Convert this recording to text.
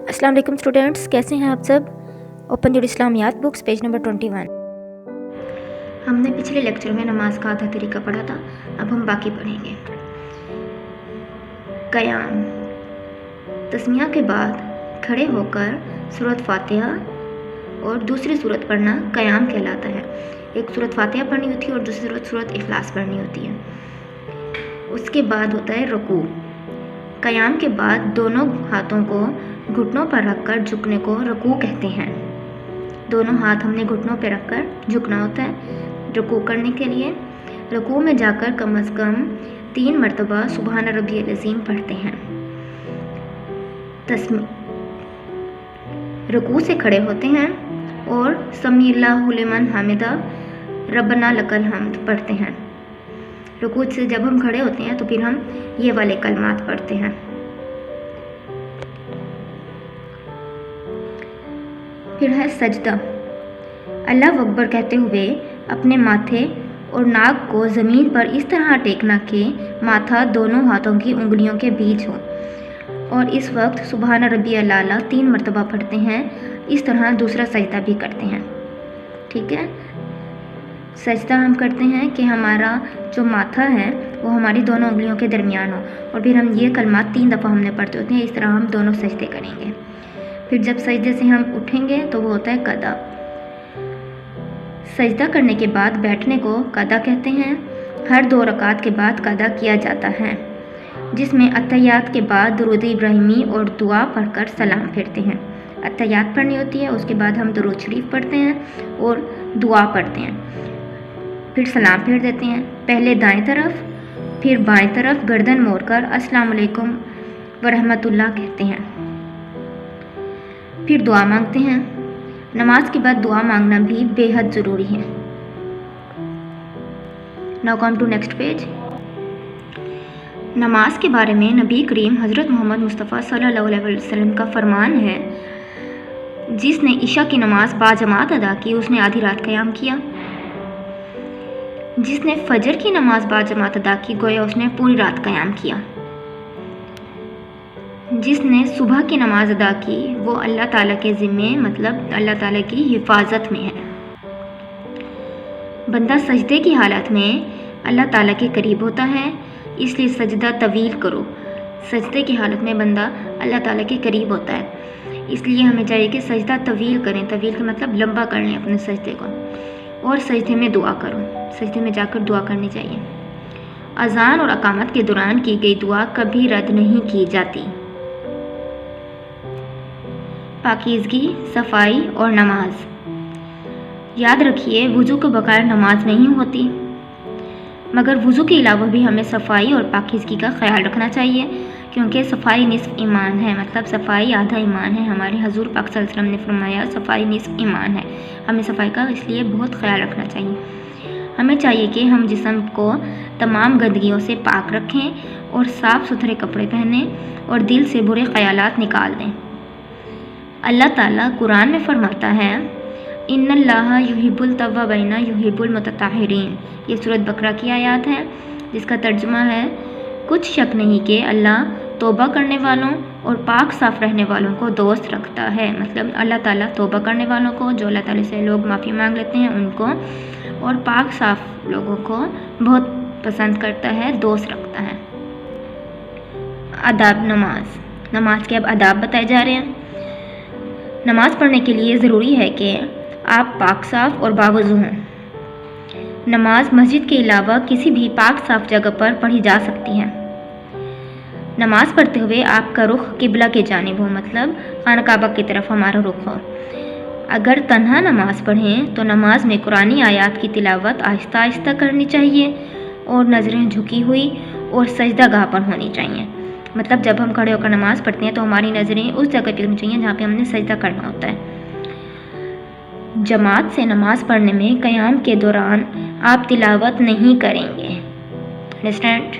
السلام علیکم اسٹوڈنٹس، کیسے ہیں آپ سب؟ اوپن جو اسلامیات بکس پیج نمبر 21۔ ہم نے پچھلے لیکچر میں نماز کا آدھا طریقہ پڑھا تھا، اب ہم باقی پڑھیں گے۔ قیام، تسمیہ کے بعد کھڑے ہو کر سورۃ فاتحہ اور دوسری سورت پڑھنا قیام کہلاتا ہے۔ ایک سورۃ فاتحہ پڑھنی ہوتی ہے اور دوسری سورۃ اخلاص پڑھنی ہوتی ہے۔ اس کے بعد ہوتا ہے رکوع۔ قیام کے بعد دونوں ہاتھوں کو گھٹنوں پر رکھ کر جھکنے کو رکوع کہتے ہیں۔ دونوں ہاتھ ہم نے گھٹنوں پہ رکھ کر جھکنا ہوتا ہے رکوع کرنے کے لیے۔ رکوع میں جا کر کم از کم 3 مرتبہ سبحان ربی العظیم پڑھتے ہیں۔ رکوع سے کھڑے ہوتے ہیں اور سمی اللہ لمن حمدہ ربنا لک الحمد پڑھتے ہیں۔ رکوع سے جب ہم کھڑے ہوتے ہیں تو پھر ہم یہ والے کلمات پڑھتے ہیں۔ پھر ہے سجدہ۔ اللہ اکبر کہتے ہوئے اپنے ماتھے اور ناک کو زمین پر اس طرح ٹیکنا کہ ماتھا دونوں ہاتھوں کی انگلیوں کے بیچ ہو، اور اس وقت سبحان ربی الاعلیٰ 3 مرتبہ پڑھتے ہیں۔ اس طرح دوسرا سجدہ بھی کرتے ہیں، ٹھیک ہے۔ سجدہ ہم کرتے ہیں کہ ہمارا جو ماتھا ہے وہ ہماری دونوں انگلیوں کے درمیان ہو، اور پھر ہم یہ کلمات 3 دفعہ ہم نے پڑھتے ہوتے ہیں۔ اس طرح ہم دونوں سجدے کریں گے۔ پھر جب سجدے سے ہم اٹھیں گے تو وہ ہوتا ہے قدا۔ سجدہ کرنے کے بعد بیٹھنے کو قدا کہتے ہیں۔ ہر 2 رکعات کے بعد قدا کیا جاتا ہے، جس میں اتحیات کے بعد درود ابراہیمی اور دعا پڑھ کر سلام پھیرتے ہیں۔ اتحیات پڑھنی ہوتی ہے، اس کے بعد ہم درود شریف پڑھتے ہیں اور دعا پڑھتے ہیں، پھر سلام پھیر دیتے ہیں۔ پہلے دائیں طرف پھر بائیں طرف گردن موڑ کر السلام علیکم ورحمۃ اللہ کہتے ہیں، پھر دعا مانگتے ہیں۔ نماز کے بعد دعا مانگنا بھی بے حد ضروری ہے۔ Now come to next page۔ نماز کے بارے میں نبی کریم حضرت محمد مصطفیٰ صلی اللہ علیہ وسلم کا فرمان ہے، جس نے عشاء کی نماز باجماعت ادا کی اس نے آدھی رات قیام کیا۔ جس نے فجر کی نماز باجماعت ادا کی گویا اس نے پوری رات قیام کیا۔ جس نے صبح کی نماز ادا کی وہ اللہ تعالیٰ کے ذمے مطلب اللہ تعالیٰ کی حفاظت میں ہے۔ بندہ سجدے کی حالت میں اللہ تعالیٰ کے قریب ہوتا ہے، اس لیے سجدہ طویل کرو۔ سجدے کی حالت میں بندہ اللہ تعالیٰ کے قریب ہوتا ہے، اس لیے ہمیں چاہیے کہ سجدہ طویل کریں۔ طویل کا مطلب لمبا کر لیں اپنے سجدے کو، اور سجدے میں دعا کرو۔ سجدے میں جا کر دعا کرنی چاہیے۔ اذان اور اقامت کے دوران کی گئی دعا کبھی رد نہیں کی جاتی۔ پاکیزگی، صفائی اور نماز۔ یاد رکھیے وضو کے بغیر نماز نہیں ہوتی، مگر وضو کے علاوہ بھی ہمیں صفائی اور پاکیزگی کا خیال رکھنا چاہیے، کیونکہ صفائی نصف ایمان ہے، مطلب صفائی آدھا ایمان ہے۔ ہمارے حضور پاک صلی اللہ علیہ وسلم نے فرمایا صفائی نصف ایمان ہے۔ ہمیں صفائی کا اس لیے بہت خیال رکھنا چاہیے۔ ہمیں چاہیے کہ ہم جسم کو تمام گندگیوں سے پاک رکھیں اور صاف ستھرے کپڑے پہنیں اور دل سے برے خیالات نکال دیں۔ اللہ تعالیٰ قرآن میں فرماتا ہے ان اللہ یحب التوابین یحب المتطہرین۔ یہ سورۃ بقرہ کی آیات ہے، جس کا ترجمہ ہے کچھ شک نہیں کہ اللہ توبہ کرنے والوں اور پاک صاف رہنے والوں کو دوست رکھتا ہے۔ مطلب اللہ تعالیٰ توبہ کرنے والوں کو، جو اللہ تعالیٰ سے لوگ معافی مانگ لیتے ہیں ان کو، اور پاک صاف لوگوں کو بہت پسند کرتا ہے، دوست رکھتا ہے۔ آداب نماز۔ نماز کے اب آداب بتائے جا رہے ہیں۔ نماز پڑھنے کے لیے ضروری ہے کہ آپ پاک صاف اور باوضو ہوں۔ نماز مسجد کے علاوہ کسی بھی پاک صاف جگہ پر پڑھی جا سکتی ہے۔ نماز پڑھتے ہوئے آپ کا رخ قبلہ کی جانب ہو، مطلب خانہ کعبہ کی طرف ہمارا رخ ہو۔ اگر تنہا نماز پڑھیں تو نماز میں قرآنی آیات کی تلاوت آہستہ آہستہ کرنی چاہیے اور نظریں جھکی ہوئی اور سجدہ گاہ پر ہونی چاہیے۔ مطلب جب ہم کھڑے ہو کر نماز پڑھتے ہیں تو ہماری نظریں اس جگہ پہ ہونی چاہیے جہاں پہ ہم نے سجدہ کرنا ہوتا ہے۔ جماعت سے نماز پڑھنے میں قیام کے دوران آپ تلاوت نہیں کریں گے۔ انڈرسٹینڈ؟